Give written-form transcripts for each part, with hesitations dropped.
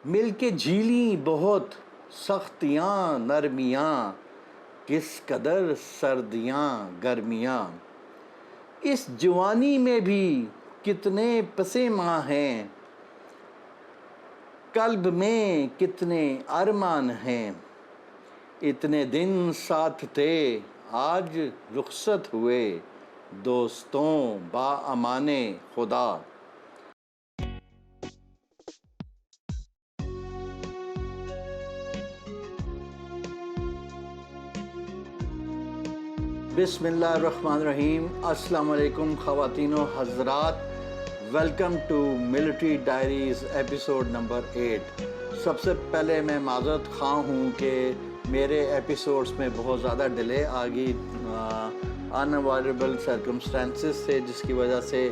मिलके झीली बहुत सख्तियाँ नरमियाँ, किस कदर सर्दियाँ गर्मियाँ। इस जवानी में भी कितने पसे माँ हैं, कल्ब में कितने अरमान हैं। इतने दिन साथ थे आज रुखसत हुए, दोस्तों बाअमाने खुदा। बिस्मिल्लाहिर्रहमानिर्रहीम। अस्सलाम वालेकुम ख़वातीनो हज़रात, welcome to military diaries episode number 8। सबसे पहले मैं माज़रत ख़्वाह हूँ कि मेरे एपिसोड्स में बहुत ज़्यादा डिले आ गई अनअवॉइडेबल सर्कमस्टेंसेस से, जिसकी वजह से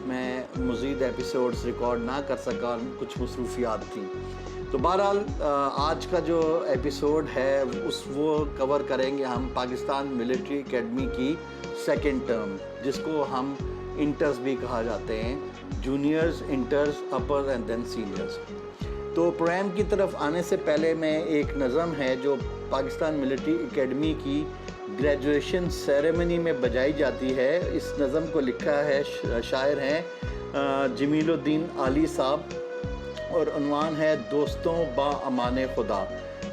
मैं मज़ीद एपिसोड्स रिकॉर्ड ना कर सका, कुछ मसरूफियात थी। तो बहरहाल आज का जो एपिसोड है वो कवर करेंगे हम पाकिस्तान मिलिट्री एकेडमी की सेकेंड टर्म, जिसको हम इंटर्स भी कहा जाते हैं, juniors, inters, upper and then seniors. तो प्रोग्राम की तरफ आने से पहले मैं एक नज़म है जो पाकिस्तान मिलिट्री एकेडमी की ग्रेजुएशन सेरेमनी में बजाई जाती है। इस नज़म को लिखा है, शायर हैं जमीलुद्दीन आली साहब, और उन्वान है दोस्तों बाअमाने खुदा।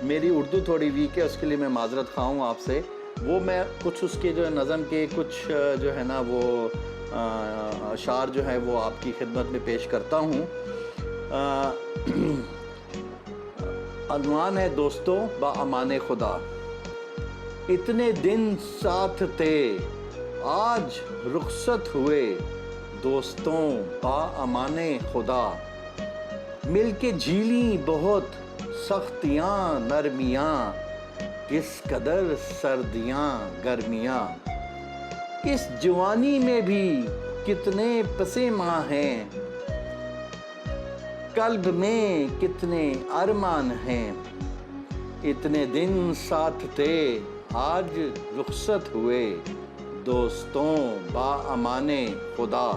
मेरी उर्दू थोड़ी वीक है, उसके लिए मैं माज़रत ख़्वाह हूँ आपसे। वो मैं कुछ उसके जो नज़म के कुछ जो है ना वो अशार जो है वो आपकी खिदमत में पेश करता हूँ। उन्वान है दोस्तों बाअमाने खुदा। इतने दिन साथ थे आज रुखसत हुए, दोस्तों बाअमाने खुदा। मिलके झीली बहुत सख्तियाँ नरमियाँ, किस कदर सर्दियाँ गर्मियाँ। इस जवानी में भी कितने पसे माँ हैं, कल्ब में कितने अरमान हैं। इतने दिन साथ थे आज रुखसत हुए, दोस्तों बाअमाने खुदा।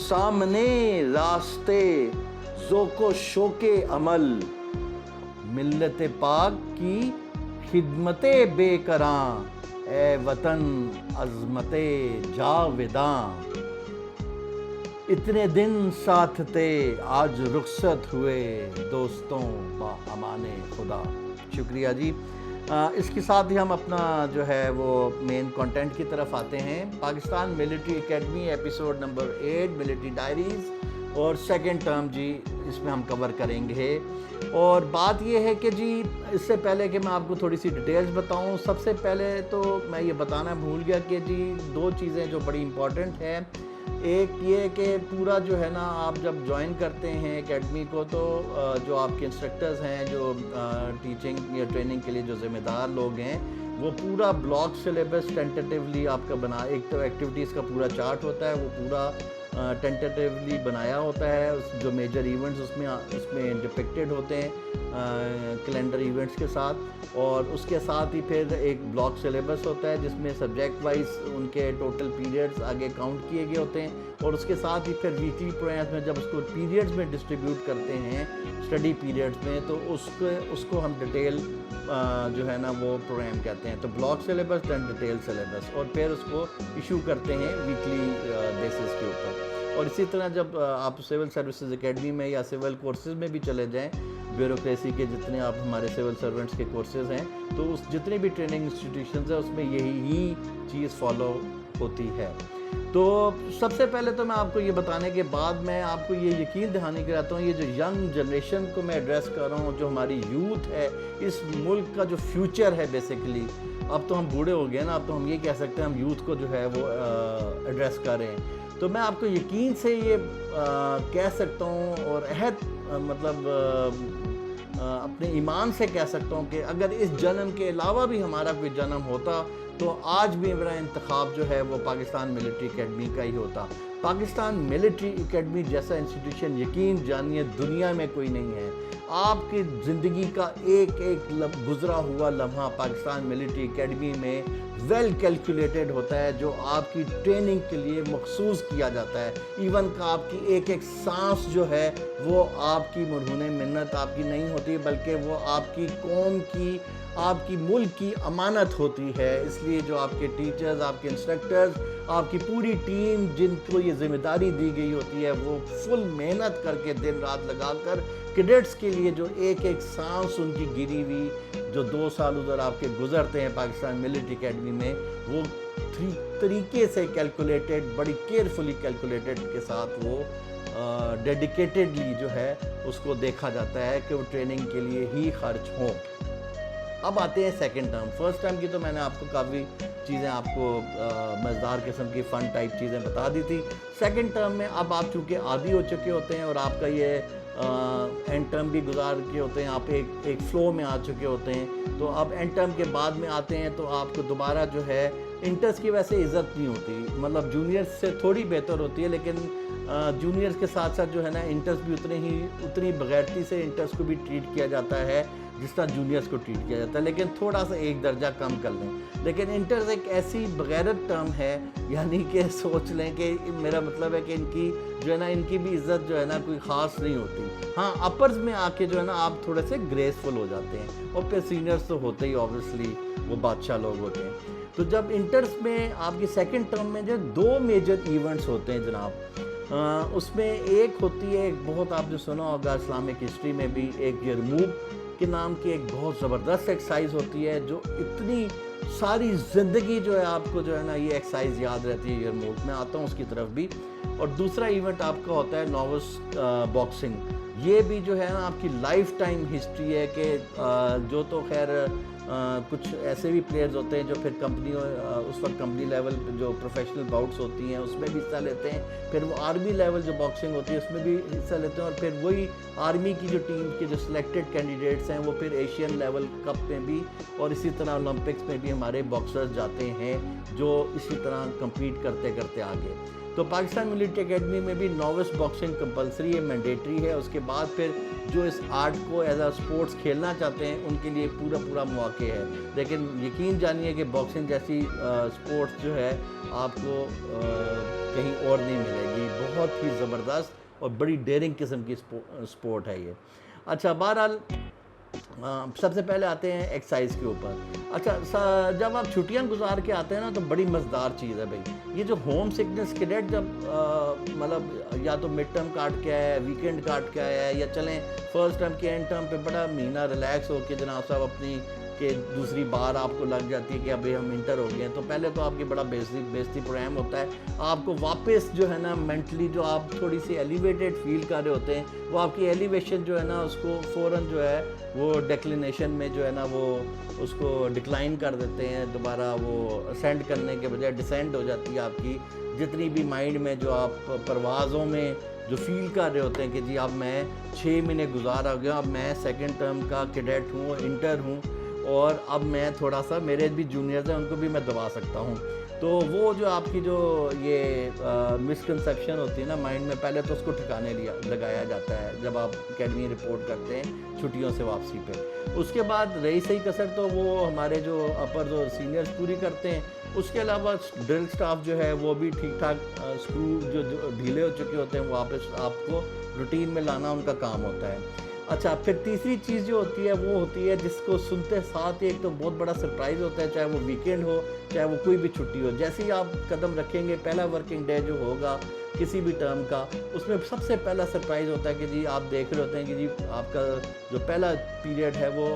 सामने रास्ते ज़ोको शोके अमल, मिल्लत पाक की खिदमते बेकरां, ए वतन अज़मते जाविदां। इतने दिन साथ थे आज रुखसत हुए, दोस्तों बाअमाने खुदा। शुक्रिया जी। इसके साथ ही हम अपना जो है वो मेन कंटेंट की तरफ आते हैं। Pakistan military academy episode number 8 military diaries और सेकेंड टर्म जी, इसमें हम कवर करेंगे। और बात ये है कि जी, इससे पहले कि मैं आपको थोड़ी सी डिटेल्स बताऊं, सबसे पहले तो मैं ये बताना भूल गया कि जी दो चीज़ें जो बड़ी इम्पॉर्टेंट हैं। एक ये कि पूरा जो है ना, आप जब ज्वाइन करते हैं एकेडमी को, तो जो आपके इंस्ट्रक्टर्स हैं, जो टीचिंग या ट्रेनिंग के लिए जो ज़िम्मेदार लोग हैं, वो पूरा ब्लॉक सिलेबस टेंटेटिवली आपका बना, एक तो एक्टिविटीज़ का पूरा चार्ट होता है, वो पूरा टेंटेटिवली बनाया होता है। जो मेजर इवेंट्स उसमें डिपिक्टेड होते हैं कैलेंडर इवेंट्स के साथ, और उसके साथ ही फिर एक ब्लॉक सिलेबस होता है जिसमें सब्जेक्ट वाइज उनके टोटल पीरियड्स आगे काउंट किए गए होते हैं। और उसके साथ ही फिर वीकली प्रोग्राम्स में जब उसको पीरियड्स में डिस्ट्रीब्यूट करते हैं, स्टडी पीरियड्स में, तो उसको हम डिटेल जो है ना वो प्रोग्राम कहते हैं। तो block syllabus then detail syllabus, और फिर उसको इशू करते हैं वीकली बेसिस के ऊपर। और इसी तरह जब आप सिविल सर्विसेज एकेडमी में या सिविल कोर्सेज में भी चले जाएं, ब्यूरोक्रेसी के जितने आप हमारे सिविल सर्वेंट्स के कोर्सेज हैं, तो उस जितने भी ट्रेनिंग इंस्टीट्यूशंस हैं उसमें यही ही चीज़ फॉलो होती है। तो सबसे पहले तो मैं आपको ये बताने के बाद मैं आपको ये यकीन दिलाने के रहता हूँ, ये जो यंग जनरेशन को मैं एड्रेस कर रहा हूँ, जो हमारी यूथ है, इस मुल्क का जो फ्यूचर है बेसिकली। अब तो हम बूढ़े हो गए ना, अब तो हम ये कह सकते हैं हम यूथ को जो है वो एड्रेस कर रहे हैं। तो मैं आपको यकीन से ये कह सकता हूँ, और अहद अपने ईमान से कह सकता हूँ कि अगर इस जन्म के अलावा भी हमारा कोई जन्म होता, तो आज भी मेरा इंतखाब जो है वो पाकिस्तान मिलिट्री एकेडमी का ही होता। पाकिस्तान मिलिट्री एकेडमी जैसा इंस्टीट्यूशन, यकीन जानिए, दुनिया में कोई नहीं है। आपकी ज़िंदगी का एक एक गुजरा हुआ लम्हा पाकिस्तान मिलिट्री एकेडमी में वेल कैलकुलेटेड होता है, जो आपकी ट्रेनिंग के लिए मखसूस किया जाता है। इवन का आपकी एक एक सांस जो है वो आपकी मरहून मिन्नत आपकी नहीं होती, बल्कि वो आपकी कौम की, आपकी मुल्क की अमानत होती है। इसलिए जो आपके टीचर्स, आपके इंस्ट्रक्टर्स, आपकी पूरी टीम जिनको ये जिम्मेदारी दी गई होती है, वो फुल मेहनत करके दिन रात लगाकर कैडेट्स के लिए जो एक एक सांस उनकी गिरी हुई, जो 2 साल उधर आपके गुजरते हैं पाकिस्तान मिलिट्री एकेडमी में, वो तरीके से कैलकुलेटेड, बड़ी केयरफुली कैलकुलेटेड के साथ वो डेडिकेटेडली जो है उसको देखा जाता है कि वो ट्रेनिंग के लिए ही खर्च हों। अब आते हैं सेकंड टर्म। फर्स्ट टर्म की तो मैंने आपको काफ़ी चीज़ें आपको मज़ेदार किस्म की फ़न टाइप चीज़ें बता दी थी। सेकंड टर्म में अब आप चूँकि आदी हो चुके होते हैं और आपका ये एंड टर्म भी गुजार के होते हैं, आप एक फ़्लो में आ चुके होते हैं, तो अब एंड टर्म के बाद में आते हैं तो आपको दोबारा जो है इंटर्स की वैसे इज़्ज़त नहीं होती, मतलब जूनियर्स से थोड़ी बेहतर होती है, लेकिन जूनियर्स के साथ साथ जो है ना इंटर्स भी उतनी बगैरती से इंटर्स को भी ट्रीट किया जाता है जिस तरह जूनियर्स को ट्रीट किया जाता है, लेकिन थोड़ा सा एक दर्जा कम कर लें। लेकिन इंटर्स एक ऐसी बगैरत टर्म है, यानी कि सोच लें कि मेरा मतलब है कि इनकी जो है ना, इनकी भी इज़्ज़त जो है ना कोई ख़ास नहीं होती। हाँ, अपर्स में आके जो है ना आप थोड़े से ग्रेसफुल हो जाते हैं, और फिर सीनियर्स तो होते ही ऑब्वियसली वो बादशाह लोग होते हैं। तो जब इंटर्स में आपकी सेकेंड टर्म में जो 2 मेजर इवेंट्स होते हैं जनाब, उसमें एक होती है, एक बहुत आपने सुना होगा इस्लामिक हिस्ट्री में भी, एक यरमूक के नाम की एक बहुत ज़बरदस्त एक्सरसाइज होती है, जो इतनी सारी ज़िंदगी जो है आपको जो है ना ये एक्सरसाइज याद रहती है। यरमूक में आता हूँ उसकी तरफ भी। और दूसरा इवेंट आपका होता है नोविस बॉक्सिंग। ये भी जो है ना आपकी लाइफ टाइम हिस्ट्री है कि जो तो खैर कुछ ऐसे भी प्लेयर्स होते हैं जो फिर कंपनी उस वक्त कंपनी लेवल जो प्रोफेशनल बाउट्स होती हैं उसमें भी हिस्सा लेते हैं, फिर वो आर्मी लेवल जो बॉक्सिंग होती है उसमें भी हिस्सा लेते हैं, और फिर वही आर्मी की जो टीम के जो सिलेक्टेड कैंडिडेट्स हैं वो फिर एशियन लेवल कप में भी और इसी तरह ओलंपिक्स में भी हमारे बॉक्सर्स जाते हैं जो इसी तरह कम्पीट करते करते आगे। तो पाकिस्तान मिलिट्री एकेडमी में भी नोविस बॉक्सिंग कंपलसरी है, मैंडेटरी है। उसके बाद फिर जो इस आर्ट को एज आ स्पोर्ट्स खेलना चाहते हैं उनके लिए पूरा मौके है। लेकिन यकीन जानिए कि बॉक्सिंग जैसी स्पोर्ट्स जो है आपको कहीं और नहीं मिलेगी। बहुत ही ज़बरदस्त और बड़ी डेयरिंग किस्म की स्पोर्ट है ये। अच्छा, बहरहाल सबसे पहले आते हैं एक्सरसाइज के ऊपर। अच्छा, जब आप छुट्टियां गुजार के आते हैं ना तो बड़ी मज़ेदार चीज़ है भाई। ये जो होम सिकनेस कैडेट जब मतलब या तो मिड टर्म काट के आया है, वीकेंड काट के आया है, या चलें फर्स्ट टर्म के एंड टर्म पे बड़ा महीना रिलैक्स हो के जनाब साहब अपनी कि दूसरी बार आपको लग जाती है कि अभी हम इंटर हो गए हैं, तो पहले तो आपकी बड़ा बेइज्जती प्रोग्राम होता है। आपको वापस जो है ना मेंटली जो आप थोड़ी सी एलिवेटेड फील कर रहे होते हैं, वो आपकी एलिवेशन जो है ना उसको फ़ौरन जो है वो डिक्लिनेशन में जो है ना वो उसको डिक्लाइन कर देते हैं। दोबारा वो असेंड करने के बजाय डिसेंड हो जाती है आपकी जितनी भी माइंड में जो आप परवाज़ों में जो फील कर रहे होते हैं कि जी अब मैं 6 महीने गुजार आ गया, अब मैं सेकेंड टर्म का कैडेट हूँ, इंटर हूँ, और अब मैं थोड़ा सा मेरे भी जूनियर्स हैं उनको भी मैं दबा सकता हूँ। तो वो जो आपकी जो ये मिसकंसेप्शन होती है ना माइंड में, पहले तो उसको ठिकाने लगाया जाता है जब आप एकेडमी रिपोर्ट करते हैं छुट्टियों से वापसी पे। उसके बाद रही सही कसर तो वो हमारे जो अपर जो सीनियर्स पूरी करते हैं। उसके अलावा ड्रिल स्टाफ जो है वो भी ठीक ठाक स्क्रू जो ढीले हो चुके होते हैं वापस आपको रूटीन में लाना उनका काम होता है। अच्छा, फिर तीसरी चीज़ जो होती है वो होती है जिसको सुनते साथ ही एक तो बहुत बड़ा सरप्राइज़ होता है, चाहे वो वीकेंड हो चाहे वो कोई भी छुट्टी हो। जैसे ही आप कदम रखेंगे पहला वर्किंग डे जो होगा किसी भी टर्म का, उसमें सबसे पहला सरप्राइज़ होता है कि जी आप देख रहे होते हैं कि जी आपका जो पहला पीरियड है वो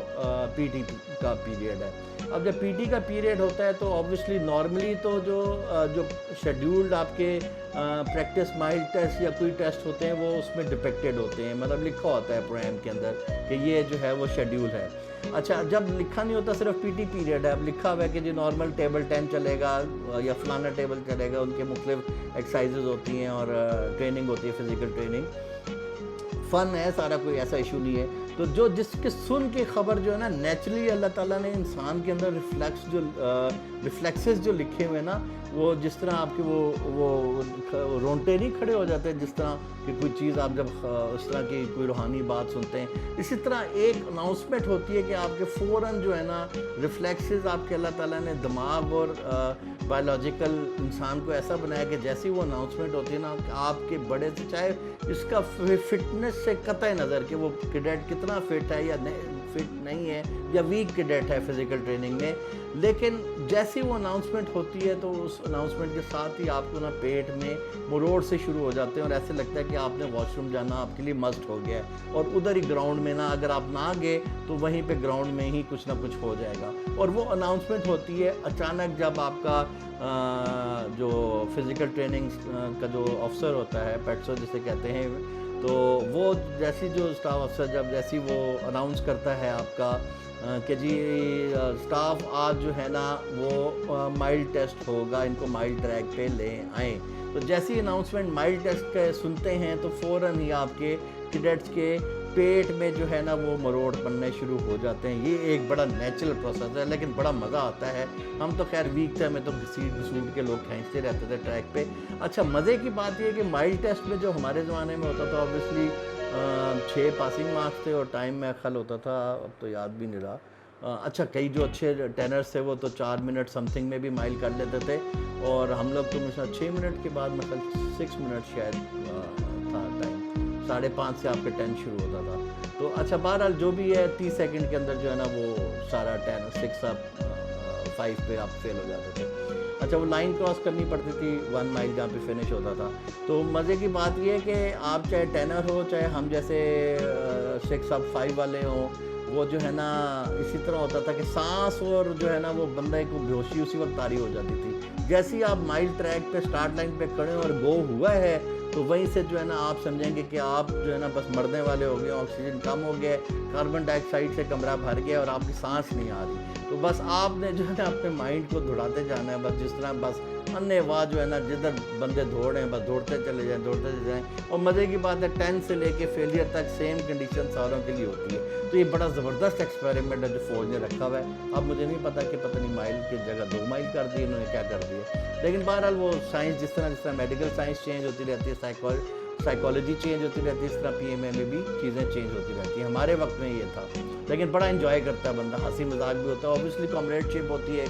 पीटी का पीरियड है। अब जब पीटी का पीरियड होता है तो ऑब्वियसली नॉर्मली तो जो शेड्यूल्ड आपके प्रैक्टिस माइल टेस्ट या कोई टेस्ट होते हैं वो उसमें डिपेक्टेड होते हैं, मतलब लिखा होता है प्रोग्राम के अंदर कि ये जो है वो शेड्यूल है। अच्छा, जब लिखा नहीं होता सिर्फ पीटी पीरियड है, अब लिखा हुआ है कि जी नॉर्मल टेबल 10 चलेगा या फलाना टेबल चलेगा, उनके मुख्तलिफ एक्सरसाइजेज होती हैं और ट्रेनिंग होती है, फिज़िकल ट्रेनिंग। फ़न है सारा, कोई ऐसा इशू नहीं है। तो जो जिसके सुन के ख़बर जो है ना, नेचुरली अल्लाह ताला ने इंसान के अंदर रिफ्लेक्सेस जो लिखे हुए ना, वो जिस तरह आपके वो रोंगटे नहीं खड़े हो जाते जिस तरह कि कोई चीज़ आप जब उस तरह की कोई रूहानी बात सुनते हैं, इसी तरह एक अनाउंसमेंट होती है कि आपके फ़ौरन जो है ना रिफ्लेक्सेस आपके अल्लाह ताला ने दिमाग और बायोलॉजिकल इंसान को ऐसा बनाया कि जैसी वो अनाउंसमेंट होती है ना, आपके बड़े से चाहे इसका फिटनेस से कतई नज़र कि वो कैडेट कितना फिट है या फिट नहीं है या वीक कैडेट है फिज़िकल ट्रेनिंग में, लेकिन जैसी वो अनाउंसमेंट होती है तो उस अनाउंसमेंट के साथ ही आपको ना पेट में मुरोड़ से शुरू हो जाते हैं और ऐसे लगता है कि आपने वॉशरूम जाना आपके लिए मस्ट हो गया है, और उधर ही ग्राउंड में ना अगर आप ना गए तो वहीं पे ग्राउंड में ही कुछ ना कुछ हो जाएगा। और वो अनाउंसमेंट होती है अचानक जब आपका जो फिज़िकल ट्रेनिंग का जो अफसर होता है, पेट्सो जिसे कहते हैं, तो वो जैसी जो स्टाफ अफसर जब जैसी वो अनाउंस करता है आपका कि जी स्टाफ आज जो है ना वो माइल्ड टेस्ट होगा, इनको माइल्ड ट्रैक पे ले आएँ। तो जैसी अनाउंसमेंट माइल्ड टेस्ट का सुनते हैं तो फ़ौरन ही आपके कैडेट्स के पेट में जो है ना वो मरोड़ बनने शुरू हो जाते हैं। ये एक बड़ा नेचुरल प्रोसेस है, लेकिन बड़ा मज़ा आता है। हम तो खैर वीक थे, हमें तो घसीट घसूट के लोग खींचते रहते थे ट्रैक पे। अच्छा, मज़े की बात ये है कि माइल्ड टेस्ट में जो हमारे ज़माने में होता था ऑब्वियसली 6 पासिंग मार्क्स थे और टाइम में ख्याल होता था, अब तो याद भी नहीं रहा। अच्छा, कई जो अच्छे टेनर्स थे वो तो 4 मिनट समथिंग में भी माइल कर लेते थे, और हम लोग तो मुझे 6 मिनट के बाद मतलब 6 मिनट शायद था टाइम, 5:30 से आपका 10 शुरू होता था। तो अच्छा, बहरहाल जो भी है 30 सेकंड के अंदर जो है ना वो सारा 10 6 अप 5 पे आप फेल हो जाते थे। अच्छा, वो लाइन क्रॉस करनी पड़ती थी 1 माइल जहाँ पे फिनिश होता था। तो मज़े की बात ये है कि आप चाहे टेनर हो चाहे हम जैसे 6 अप 5 वाले हों, वो जो है ना इसी तरह होता था कि सांस और जो है ना वो बंदे को बेहोशी उसी वक्त तारी हो जाती थी। जैसे ही आप माइल ट्रैक पे स्टार्ट लाइन पे खड़े और गो हुआ है तो वहीं से जो है ना आप समझेंगे कि आप जो है ना बस मरने वाले हो गए, ऑक्सीजन कम हो गया, कार्बन डाइऑक्साइड से कमरा भर गया और आपकी सांस नहीं आ रही। तो बस आपने जो है ना अपने माइंड को दौड़ाते जाना है, बस जिस तरह बस अन्यवाह जो है ना जिधर बंदे दौड़ रहे हैं बस दौड़ते चले जाएं। और मज़े की बात है 10 से लेके फेलियर तक सेम कंडीशन सारों के लिए होती है। तो ये बड़ा ज़बरदस्त एक्सपेरिमेंट है जो फ़ौज ने रखा हुआ है। अब मुझे नहीं पता कि पता नहीं माइल की जगह 2 माइल कर दी इन्होंने, क्या कर दिया, लेकिन बहरहाल वो साइंस जिस तरह मेडिकल साइंस चेंज होती रहती है, साइकोलॉजी चेंज होती रहती है, इस तरह PMA में भी चीज़ें चेंज होती रहती हैं। हमारे वक्त में ये था, लेकिन बड़ा एंजॉय करता है बंदा, हंसी मजाक भी होता है, ऑब्वियसली कॉमरेडशिप होती है,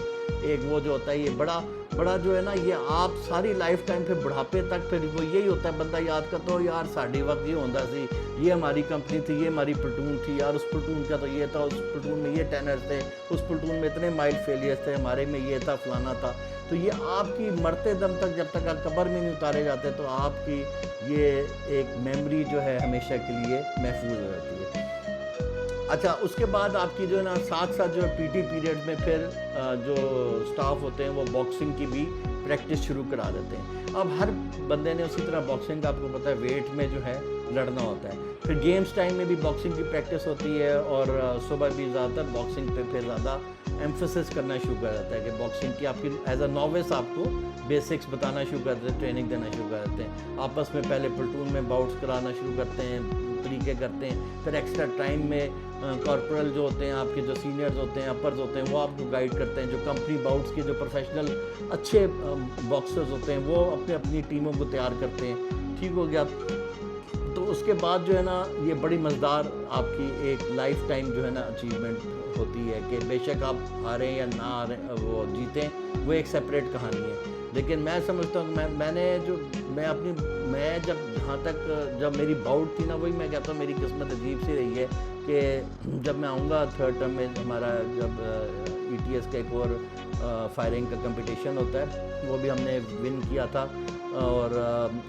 एक वो जो होता है ये बड़ा जो है ना ये आप सारी लाइफ टाइम फिर बुढ़ापे तक फिर वो यही होता है, बंदा याद करता हो यार साड़ी वक्त ये होता सी, ये हमारी कंपनी थी, ये हमारी प्लटून थी यार, उस प्लटून का तो ये था, उस प्लटून में ये टेनर थे, उस प्लटून में इतने माइल्ड फेलियर्स थे, हमारे में ये था, फलाना था। तो ये आपकी मरते दम तक जब तक आप कब्र में नहीं उतारे जाते तो आपकी ये एक मेमोरी जो है हमेशा के लिए महफूज हो जाती है। अच्छा, उसके बाद आपकी जो है ना साथ साथ जो है PT पीरियड में फिर जो स्टाफ होते हैं वो बॉक्सिंग की भी प्रैक्टिस शुरू करा देते हैं। अब हर बंदे ने उसी तरह बॉक्सिंग का आपको पता है वेट में जो है लड़ना होता है, फिर गेम्स टाइम में भी बॉक्सिंग की प्रैक्टिस होती है, और सुबह भी ज़्यादातर बॉक्सिंग पे फिर ज़्यादा एम्फेसिस करना शुरू कर देता है कि बॉक्सिंग की आपकी एज अ नॉविस आपको बेसिक्स बताना शुरू कर देते हैं, ट्रेनिंग देना शुरू कर देते हैं। आपस में पहले प्लटून में बाउट्स कराना शुरू करते हैं, तरीके करते हैं, फिर एक्स्ट्रा टाइम में कॉर्पोरल जो होते हैं आपके जो सीनियर्स होते हैं, अपर्स होते हैं, वो आपको गाइड करते हैं। जो कंपनी बाउट्स के जो प्रोफेशनल अच्छे बॉक्सर्स होते हैं वो अपने अपनी टीमों को तैयार करते हैं। ठीक हो गया, तो उसके बाद जो है ना ये बड़ी मज़ेदार आपकी एक लाइफ टाइम जो है ना अचीवमेंट होती है कि बेशक आप हारें या ना हारें, वो जीतें, वो एक सेपरेट कहानी है। लेकिन मैं समझता हूँ मैं जब जहाँ तक जब मेरी बाउट थी ना, वही मैं कहता हूँ मेरी किस्मत अजीब सी रही है कि जब मैं आऊँगा 3rd टर्म में, हमारा जब ETS का एक और फायरिंग का कंपटीशन होता है वो भी हमने विन किया था, और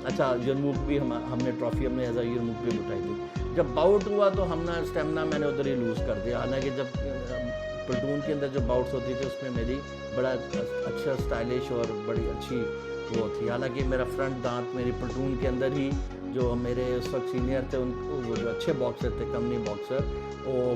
अच्छा यरमुक भी हमने ट्रॉफी हमने एज आ यरमुक भी उठाई थी। जब बाउट हुआ तो हमने स्टेमिना मैंने उधर ही लूज़ कर दिया। हालांकि जब प्लटून के अंदर जो बाउट्स होती थी उसमें मेरी बड़ा अच्छा स्टाइलिश और बड़ी अच्छी वो थी। हालांकि मेरा फ्रंट दांत मेरी प्लटून के अंदर ही जो मेरे उस वक्त सीनियर थे वो जो अच्छे बॉक्सर थे, कंपनी बॉक्सर,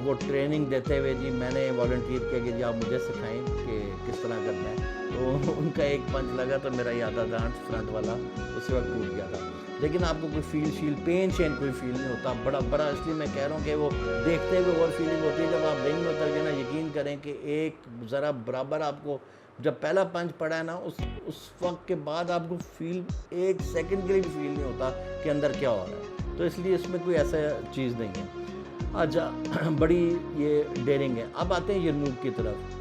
वो ट्रेनिंग देते हुए जी मैंने वॉलंटियर किया कि जी आप मुझे सिखाएं कि किस तरह करना है। तो उनका एक पंच लगा तो मेरा ये आधा दांत फ्रंट वाला उसी वक्त टूट गया था। लेकिन आपको कोई फील पेन शेन कोई फील नहीं होता। बड़ा इसलिए मैं कह रहा हूँ कि वो देखते हुए और फीलिंग होती है जब आप रिंग में उतर के ना, यकीन करें कि एक ज़रा बराबर आपको जब पहला पंच पड़ा है ना, उस वक्त के बाद आपको फील एक सेकंड के लिए भी फील नहीं होता कि अंदर क्या हो रहा है। तो इसलिए इसमें कोई ऐसा चीज़ नहीं है। अच्छा, बड़ी ये डेयरिंग है। अब आते हैं यरमूक की तरफ।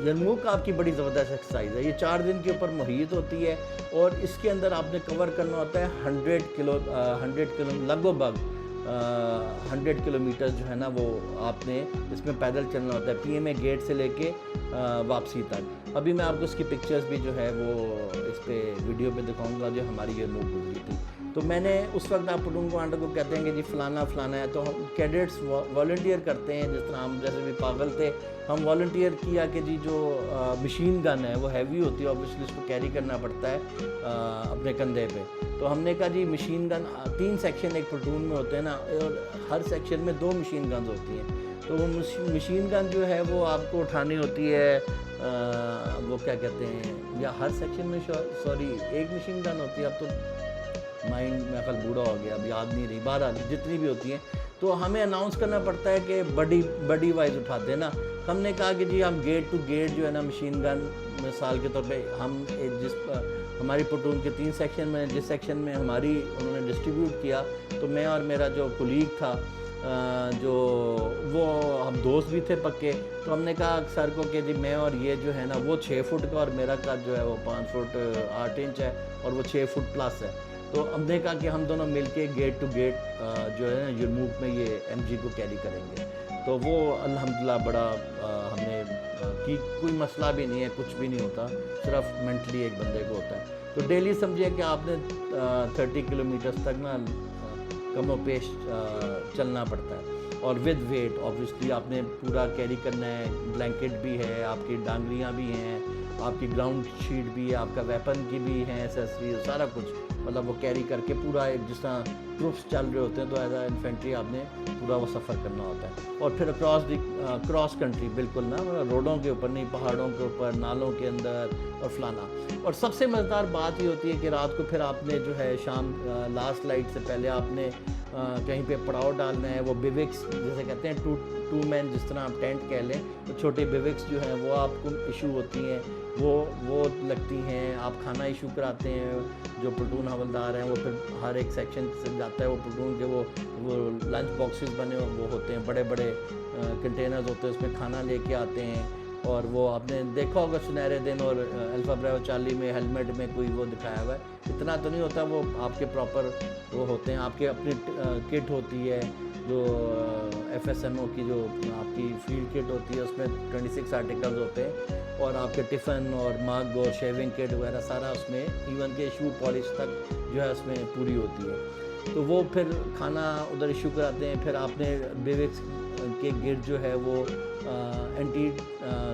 यरमूक आपकी बड़ी ज़बरदस्त एक्सरसाइज है। ये 4 दिन के ऊपर मुहित होती है और इसके अंदर आपने कवर करना होता है 100 किलो लगभग 100 किलोमीटर जो है ना, वो आपने इसमें पैदल चलना होता है, पीएमए गेट से लेके वापसी तक। अभी मैं आपको इसकी पिक्चर्स भी जो है वो इस पे वीडियो पे दिखाऊंगा जो हमारी यरमूक गुजरी थी। तो मैंने उस वक्त आप पुटुन कमांडर को कहते हैं कि जी फ़लाना है, तो हम कैडेट्स वॉलंटियर करते हैं। जिस तरह हम जैसे भी पागल थे, हम वॉलंटियर किया कि जी जो मशीन गन है वो हैवी होती है, ऑब्वियसली उसको कैरी करना पड़ता है अपने कंधे पे। तो हमने कहा जी मशीन गन 3 सेक्शन एक प्लटून में होते हैं ना, और हर सेक्शन में 2 मशीन गन्स होती हैं। तो वो मशीन गन जो है वो आपको उठानी होती है, वो क्या कहते हैं, या हर सेक्शन में सॉरी एक मशीन गन होती है। अब तो माइंड में कल बूढ़ा हो गया, अब याद नहीं रही, 12 जितनी भी होती हैं। तो हमें अनाउंस करना पड़ता है कि बड़ी वाइज उठाते हैं ना। हमने कहा कि जी हम गेट टू गेट जो है ना मशीन गन, मिसाल के तौर पे हम हमारी प्लटून के 3 सेक्शन में, जिस सेक्शन में हमारी उन्होंने डिस्ट्रीब्यूट किया, तो मैं और मेरा जो कुलीग था जो वो हम दोस्त भी थे पक्के, तो हमने कहा सर को कि जी मैं और ये जो है ना वो 6 फुट का और मेरा कद जो है वो 5 फुट 8 इंच है और वो 6 फुट प्लस है। तो हमने कहा कि हम दोनों मिलके गेट टू गेट जो है ना यरमूक में ये एमजी को कैरी करेंगे। तो वो अल्हम्दुलिल्लाह बड़ा हमने कि कोई मसला भी नहीं है, कुछ भी नहीं होता, सिर्फ मेंटली एक बंदे को होता है। तो डेली समझिए कि आपने 30 किलोमीटर तक ना कमो पेश चलना पड़ता है, और विद वेट ऑब्वियसली आपने पूरा कैरी करना है। ब्लैंकेट भी है, आपकी डांगरियाँ भी हैं, आपकी ग्राउंड शीट भी है, आपका वेपन की भी है, एसेसरी, सारा कुछ, मतलब वो कैरी करके पूरा एक जिस तरह ट्रूप्स चल रहे होते हैं तो एज आ इन्फेंट्री आपने पूरा वो सफ़र करना होता है। और फिर क्रॉस कंट्री, बिल्कुल ना, रोडों के ऊपर नहीं, पहाड़ों के ऊपर, नालों के अंदर और फलाना। और सबसे मज़ेदार बात ये होती है कि रात को फिर आपने जो है शाम लास्ट लाइट से पहले आपने कहीं पे पड़ाव डालना है। वो बिविक्स जैसे कहते हैं, टू मैन जिस तरह आप टेंट कह लें, तो छोटे बिविक्स जो हैं वो आपको इशू होती हैं, वो लगती हैं। आप खाना इशू कराते हैं, जो प्लटून हवलदार हैं वो फिर हर एक सेक्शन से जाता है, वो प्लटून के वो लंच बॉक्सेस बने वो होते हैं, बड़े बड़े कंटेनर्स होते हैं, उसमें खाना लेके आते हैं। और वो आपने देखा होगा सुनहरे दिन और अल्फा ब्रावो चार्ली में हेलमेट में कोई वो दिखाया हुआ है, इतना तो नहीं होता, वो आपके प्रॉपर वो होते हैं, आपके अपनी किट होती है जो FSMO की जो आपकी फील्ड किट होती है, उसमें 26 आर्टिकल्स होते हैं, और आपके टिफ़न और मग और शेविंग किट वगैरह सारा उसमें, इवन के शू पॉलिश तक जो है उसमें पूरी होती है। तो वो फिर खाना उधर इशू कराते हैं। फिर आपने बिविक्स के गिर्द जो है वो एंटी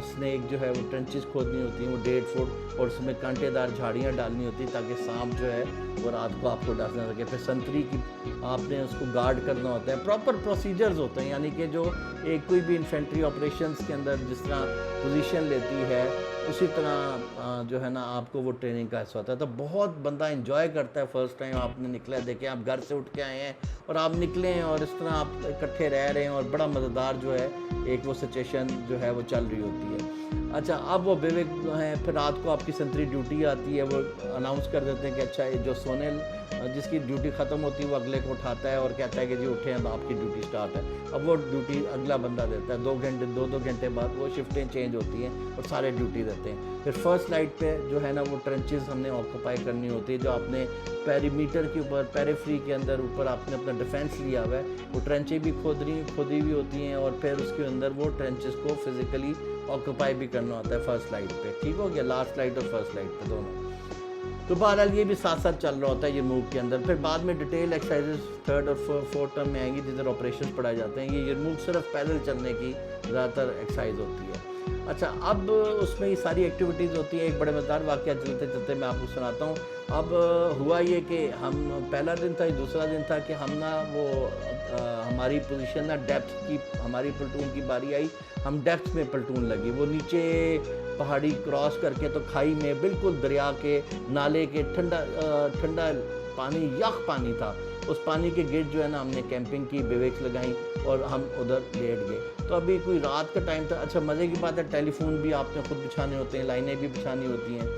स्नेक जो है वो ट्रेंचेस खोदनी होती हैं, वो 1.5 फुट, और उसमें कांटेदार झाड़ियाँ डालनी होती हैं ताकि सांप जो है वो रात को आपको डस ना सके। फिर संतरी की आपने उसको गार्ड करना होता है, प्रॉपर प्रोसीजर्स होते हैं। यानी कि जो एक कोई भी इन्फेंट्री ऑपरेशंस के अंदर जिस तरह पोजीशन लेती है, उसी तरह जो है ना आपको वो ट्रेनिंग का हिस्सा होता है। तो बहुत बंदा एंजॉय करता है फर्स्ट टाइम आपने निकला है। देखें, आप घर से उठ के आए हैं और आप निकले हैं और इस तरह आप इकट्ठे रह रहे हैं, और बड़ा मज़ेदार जो है एक वो सिचुएशन जो है वो चल रही होती है। अच्छा, अब वो बिविक जो हैं, फिर रात को आपकी संतरी ड्यूटी आती है, वो अनाउंस कर देते हैं कि अच्छा ये जो सोने जिसकी ड्यूटी ख़त्म होती है वो अगले को उठाता है और कहता है कि जी उठे हैं, आपकी ड्यूटी स्टार्ट है। अब वो ड्यूटी अगला बंदा देता है, 2 घंटे बाद वो शिफ्टें चेंज होती हैं और सारे ड्यूटी देते हैं। फिर फर्स्ट लाइट पे जो है ना वो ट्रेंचेस हमने ऑक्यूपाई करनी होती है, जो आपने पेरीमीटर के ऊपर, पेरिफ्री के अंदर ऊपर आपने अपना डिफेंस लिया हुआ है, वो ट्रेंचें भी खोदी हुई होती हैं, और फिर उसके अंदर वो ट्रेंचेस को फिज़िकली ऑक्यूपाई भी करना होता है फर्स्ट लाइट पे। ठीक हो गया, लास्ट लाइट और फर्स्ट लाइट पे दोनों। तो बहरहाल ये भी साथ साथ चल रहा होता है ये मूव के अंदर। फिर बाद में डिटेल एक्सरसाइजेस 3rd और 4th टर्म में आएंगी जिधर ऑपरेशंस पढ़ाए जाते हैं। ये मूव सिर्फ पैदल चलने की ज़्यादातर एक्सरसाइज होती है। अच्छा, अब उसमें ये सारी एक्टिविटीज़ होती हैं। एक बड़े मज़ेदार वाक़या चलते चलते मैं आपको सुनाता हूँ। अब हुआ ये कि हम पहला दिन था, दूसरा दिन था कि हम ना वो हमारी पोजीशन ना डेप्थ की, हमारी प्लटून की बारी आई, हम डेप्थ में प्लटून लगी। वो नीचे पहाड़ी क्रॉस करके तो खाई में बिल्कुल दरिया के नाले के ठंडा पानी यख पानी था। उस पानी के गिर्द जो है ना हमने कैंपिंग की, बिवेक्स लगाई और हम उधर लेट गए। तो अभी कोई रात का टाइम था। अच्छा मज़े की बात है, टेलीफोन भी आपने खुद बिछाने होते हैं, लाइनें भी बिछानी होती हैं।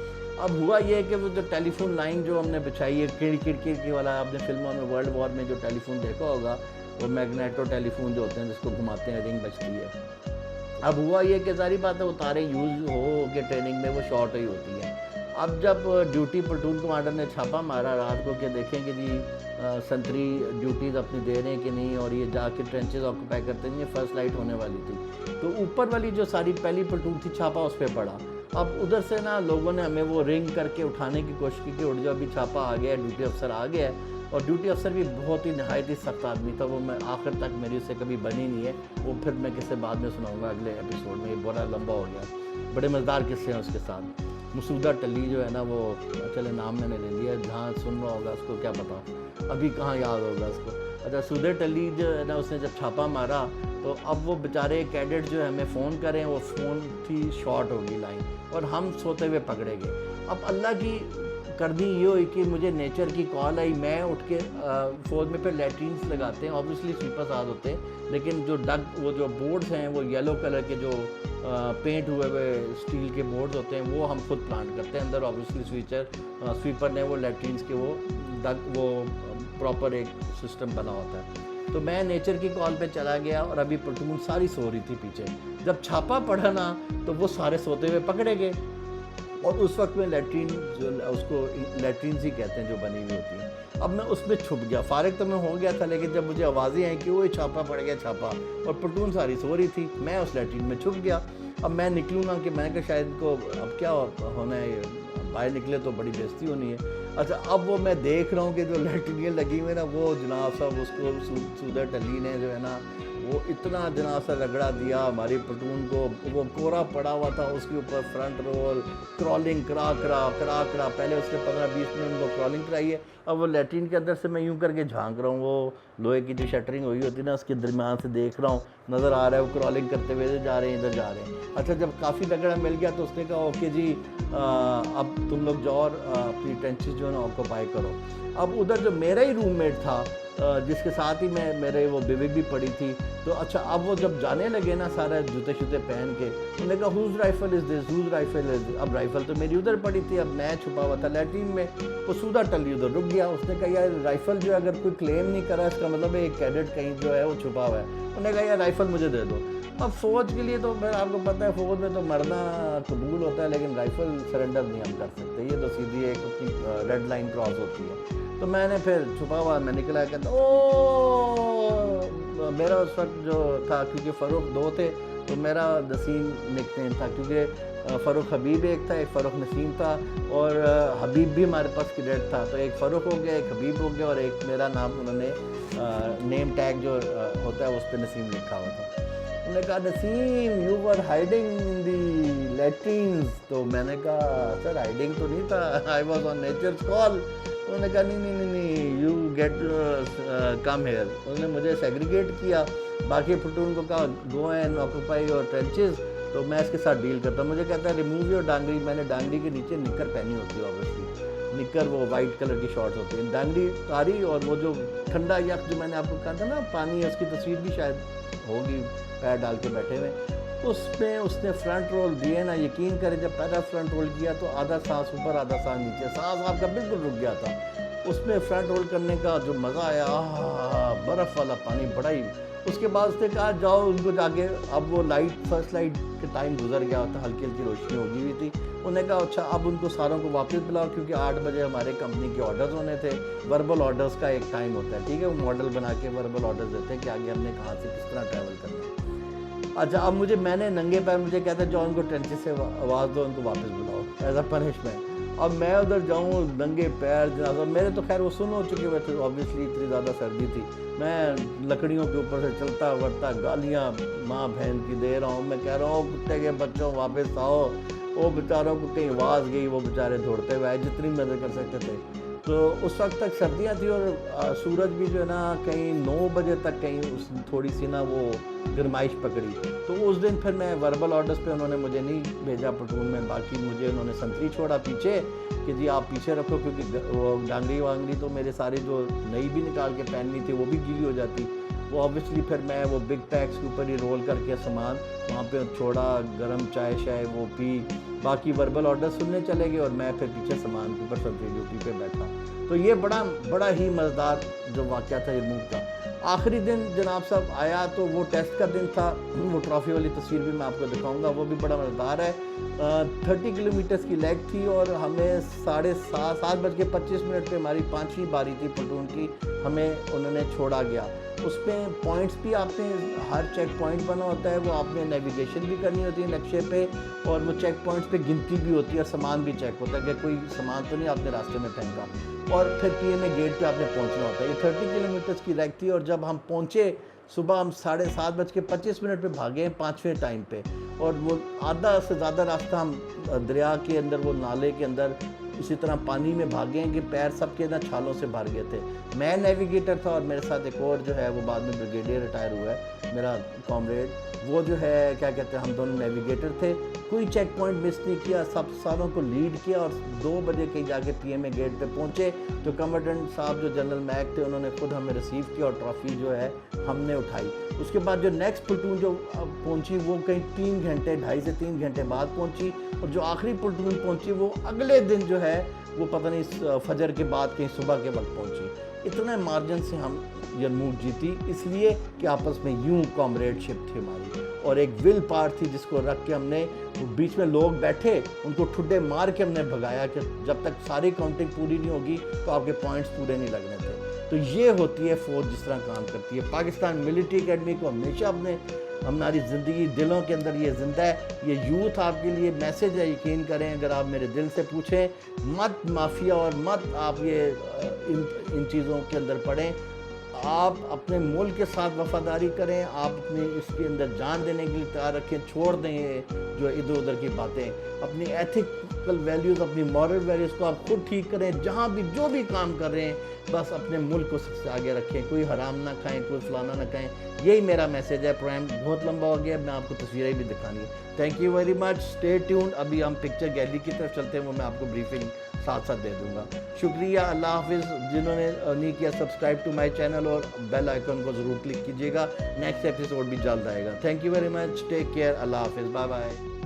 अब हुआ ये है कि वो जो टेलीफोन लाइन जो हमने बिछाई है, किड़ वाला, आपने फिल्मों में वर्ल्ड वॉर में जो टेलीफोन देखा होगा, वो मैग्नेटो टेलीफोन जो होते हैं जिसको घुमाते हैं, रिंग बजती है। अब हुआ ये कि सारी बात है वो तारें यूज़ हो के ट्रेनिंग में वो शॉर्ट ही होती है। अब जब ड्यूटी प्लेटून कमांडर ने छापा मारा रात को कि देखेंगे जी संतरी ड्यूटीज़ अपनी दे रहे हैं कि नहीं, और ये जाके ट्रेंचेस ऑक्यूपाई करते हैं, ये फर्स्ट लाइट होने वाली थी। तो ऊपर वाली जो सारी पहली प्लेटून थी, छापा उस पर पड़ा। अब उधर से ना लोगों ने हमें वो रिंग करके उठाने की कोशिश की कि उठ जाओ, अभी छापा आ गया, ड्यूटी अफसर आ गया है। और ड्यूटी अफसर भी बहुत ही नहायत ही सख्त आदमी था। वो मैं आखिर तक मेरी उससे कभी बनी नहीं है, वो फिर मैं किससे बाद में सुनाऊंगा अगले एपिसोड में, ये बड़ा लंबा हो गया। बड़े मज़ेदार किस्से हैं उसके साथ। मसूदा टली जो है ना, वो चले नाम मैंने ले लिया, जहाँ सुन रहा होगा उसको क्या पता, अभी कहाँ याद होगा उसको। अच्छा सूदे टली जो है ना, उसने जब छापा मारा तो अब वो बेचारे कैडेट जो है हमें फ़ोन करें, वो फ़ोन थी शॉर्ट होगी लाइन, और हम सोते हुए पकड़े गए। अब अल्लाह की करनी ये हुई कि मुझे नेचर की कॉल आई। मैं उठ के फौज में फिर लैट्रीन्स लगाते हैं, ऑब्वियसली स्वीपर साथ होते हैं, लेकिन जो वो जो बोर्ड्स हैं वो येलो कलर के जो पेंट हुए हुए स्टील के बोर्ड्स होते हैं, वो हम खुद प्लांट करते हैं अंदर। ऑब्वियसली स्वीपर ने वो लैट्रीन्स के वो प्रॉपर एक सिस्टम बना होता है। तो मैं नेचर की कॉल पे चला गया और अभी प्लेटून सारी सो रही थी पीछे। जब छापा पड़ा ना तो वो सारे सोते हुए पकड़े गए, और उस वक्त में लैट्रीन जो उसको लैट्रीन्स ही कहते हैं जो बनी हुई होती हैं। अब मैं उसमें छुप गया, फारिग तो मैं हो गया था, लेकिन जब मुझे आवाज़ें आई कि वो छापा पड़ गया छापा, और प्लेटून सारी सो रही थी, मैं उस लैट्रीन में छुप गया। अब मैं निकलूँ ना कि मैंने कहा शायद को अब क्या होना है, बाहर निकले तो बड़ी बेइज्जती होनी है। अच्छा अब वो मैं देख रहा हूँ कि जो लैट्रीन लगी हुई ना, वो जनाब साहब उसको सूदा टली ने जो है ना, वो इतना जनाब सा रगड़ा दिया हमारी प्लेटून को। वो कोरा पड़ा हुआ था, उसके ऊपर फ्रंट रोल क्रॉलिंग करा पहले उसने 15-20 मिनट उनको क्रॉलिंग कराई है। अब वो लैट्रीन के अंदर से मैं यूं करके झांक रहा हूँ, वो लोहे की जो शटरिंग हुई होती है ना, उसके दरमियान से देख रहा हूँ, नज़र आ रहा है वो क्रॉलिंग करते हुए इधर जा रहे हैं इधर जा रहे हैं। अच्छा जब काफ़ी रगड़ा मिल गया तो उसने कहा ओके जी अब तुम लोग जाओ और अपनी ट्रेंचेस जो है ना ऑक्यूपाई करो। अब उधर जो मेरा ही रूममेट था जिसके साथ ही मेरे वो बिविक भी पड़ी थी, तो अच्छा अब वो जब जाने लगे ना सारा जूते शूते पहन के, उन्होंने कहा whose rifle is this, whose rifle is this. अब राइफल तो मेरी उधर पड़ी थी, अब मैं छुपा हुआ था लैट्रीन में। वो सूदा टली उधर रुक गया। उसने कहा यार राइफल जो अगर कोई क्लेम नहीं करा इसका मतलब एक कैडेट कहीं जो है वो छुपा हुआ है। उन्होंने कहा यार राइफल मुझे दे दो। अब फ़ौज के लिए तो फिर आपको पता है फ़ौज में तो मरना कबूल होता है, लेकिन राइफल सरेंडर नहीं हम कर सकते, ये तो सीधी एक अपनी रेड लाइन क्रॉस होती है। तो मैंने फिर छुपा हुआ मैं निकला, कहता ओ मेरा उस वक्त जो था, क्योंकि फ़ारूक 2 थे तो मेरा नसीम निकनेम था, क्योंकि फ़ारूक हबीब एक था, एक फ़ारूक नसीम था, और हबीब भी हमारे पास कैडेट था। तो एक फ़ारूक हो गया, एक हबीब हो गया, और एक मेरा नाम उन्होंने नेम टैग जो होता है उस पर नसीम लिखा हुआ था। उन्होंने कहा Naseem you were hiding in the latrines. तो मैंने कहा सर हाइडिंग तो नहीं था, I was on nature's call. उन्होंने कहा नहीं यू गेट कम हेयर। उन्होंने मुझे सेग्रीगेट किया, बाकी प्लेटून को कहा go and occupy your trenches. तो मैं इसके साथ डील करता। मुझे कहता है रिमूव योर डांगरी। मैंने डांगरी के नीचे निक्कर पहनी होती है, ऑब्वियसली निक्कर वो वाइट कलर की शॉर्ट्स होती हैं, डांगरी तारी, और वो जो ठंडा यख जो मैंने आपको कहा था ना पानी है, उसकी तस्वीर भी शायद होगी पैर डाल के बैठे हुए, उसमें उसने फ्रंट रोल दिए ना, यकीन करें जब पहला फ्रंट रोल किया तो आधा सांस ऊपर आधा सांस नीचे, सांस आपका बिल्कुल रुक गया था। उसमें फ्रंट रोल करने का जो मज़ा आया, बर्फ़ वाला पानी बड़ा ही। उसके बाद उसने कहा जाओ उनको जाके, अब वो लाइट फर्स्ट लाइट के टाइम गुजर गया था, हल्की हल्की रोशनी होगी हुई थी। उन्होंने कहा अच्छा अब उनको सारों को वापस बुलाओ, क्योंकि 8 बजे हमारे कंपनी के ऑर्डर्स होने थे। वर्बल ऑर्डर्स का एक टाइम होता है, ठीक है, वो मॉडल बना के वर्बल ऑर्डर्स देते हैं कि आगे हमने कहाँ से किस तरह ट्रैवल करना है। अच्छा अब मैंने नंगे पैर, मुझे कहता है जाओ उनको ट्रेंचेस से आवाज़ दो, उनको वापस बुलाओ एज अ पनिशमेंट। अब मैं उधर जाऊँ नंगे पैर, जनाब मेरे तो खैर वो सुन हो चुके हुए थे, ऑब्वियसली इतनी ज़्यादा सर्दी थी। मैं लकड़ियों के ऊपर से चलता वरता, गालियाँ माँ बहन की दे रहा हूँ। मैं कह रहा हूँ कुत्ते के बच्चों वापस आओ। वो बेचारों को कहीं आवाज़ गई, वो बेचारे दौड़ते हुए आए जितनी मदद कर सकते थे। तो उस वक्त तक सर्दियाँ थी और सूरज भी जो है ना कहीं 9 बजे तक कहीं उस थोड़ी सी ना वो गर्माइश पकड़ी। तो उस दिन फिर मैं वर्बल ऑर्डर्स पे उन्होंने मुझे नहीं भेजा प्लटून में, बाकी मुझे उन्होंने संतरी छोड़ा पीछे कि जी आप पीछे रखो, क्योंकि वो डांगरी वांगरी तो मेरे सारे जो नई भी निकाल के पहननी थी वो भी गीली हो जाती। वो ऑब्वियसली फिर मैं वो बिग पैक्स के ऊपर ही रोल करके सामान वहाँ पे छोड़ा, गरम चाय शाय वो पी, बाकी वर्बल ऑर्डर सुनने चले गए और मैं फिर पीछे सामान के ऊपर संतरी ड्यूटी पे बैठा। तो ये बड़ा ही मज़ेदार जो वाक़या था यरमूक का। आखिरी दिन जनाब साहब आया तो वो टेस्ट का दिन था, वो ट्रॉफ़ी वाली तस्वीर भी मैं आपको दिखाऊंगा, वो भी बड़ा मज़ेदार है। 30 किलोमीटर्स की लेग थी और हमें 7:25 पे हमारी 5वीं बारी थी प्लटून की, हमें उन्होंने छोड़ा गया। उसमें पॉइंट्स भी आपने हर चेक पॉइंट बना होता है, वो आपने नेविगेशन भी करनी होती है नक्शे पे, और वो चेक पॉइंट्स पे गिनती भी होती है और सामान भी चेक होता है कि कोई सामान तो नहीं आपने रास्ते में फेंका, और फिर PMA गेट पे आपने पहुंचना होता है। ये 30 किलोमीटर्स की रैक थी और जब हम पहुंचे सुबह हम 7:30 पे भागे हैं 5वें टाइम पे, और वो आधा से ज़्यादा रास्ता हम दरिया के अंदर, वो नाले के अंदर इसी तरह पानी में भागे हैं कि पैर सबके ना छालों से भर गए थे। मैं नेविगेटर था और मेरे साथ एक और जो है वो बाद में ब्रिगेडियर रिटायर हुआ है मेरा कॉमरेड, वो जो है क्या कहते हैं, हम दोनों नेविगेटर थे। कोई चेक पॉइंट मिस नहीं किया, सब सारों को लीड किया और 2 बजे कहीं जाके PMA गेट पे पहुंचे। तो कमांडेंट साहब जो जनरल मैक थे उन्होंने खुद हमें रिसीव किया और ट्रॉफ़ी जो है हमने उठाई। उसके बाद जो नेक्स्ट प्लटून जो पहुंची वो कहीं 3 घंटे 2.5 से 3 घंटे बाद पहुंची, और जो आखिरी प्लटून पहुंची वो अगले दिन जो है वो पता नहीं फजर के बाद कहीं सुबह के वक्त पहुंची। इतने मार्जिन से हम यरमूक जीती, इसलिए कि आपस में यूं कॉमरेडशिप थी हमारी और एक विल पावर थी जिसको रख के हमने, बीच में लोग बैठे उनको ठुड्डे मार के हमने भगाया कि जब तक सारी काउंटिंग पूरी नहीं होगी तो आपके पॉइंट्स पूरे नहीं लगने थे। तो ये होती है फौज जिस तरह काम करती है। पाकिस्तान मिलिट्री एकेडमी को हमेशा अपने हमारी ज़िंदगी दिलों के अंदर ये ज़िंदा है। ये यूथ आपके लिए मैसेज है, यकीन करें अगर आप मेरे दिल से पूछें, मत माफिया और मत आप ये इन चीज़ों के अंदर पड़ें। आप अपने मुल्क के साथ वफादारी करें, आप अपने इसके अंदर जान देने के लिए तैयार रखें, छोड़ दें जो इधर उधर की बातें। अपनी एथिकल वैल्यूज़, अपनी मॉरल वैल्यूज़ को आप खुद ठीक करें। जहाँ भी जो भी काम कर रहे हैं बस अपने मुल्क को सबसे आगे रखें, कोई हराम ना खाएं, कोई फलाना ना खाएं। यही मेरा मैसेज है। प्रोग्राम बहुत लंबा हो गया, मैं आपको तस्वीरें भी दिखानी है। Thank you very much, stay tuned. अभी हम पिक्चर गैलरी की तरफ चलते हैं, वो मैं आपको ब्रीफिंग साथ साथ दे दूंगा। शुक्रिया, अल्लाह हाफिज़। जिन्होंने नहीं किया सब्सक्राइब टू माय चैनल और बेल आइकन को ज़रूर क्लिक कीजिएगा। नेक्स्ट एपिसोड भी जल्द आएगा। Thank you very much, take care, अल्लाह हाफिज़, बाय बाय।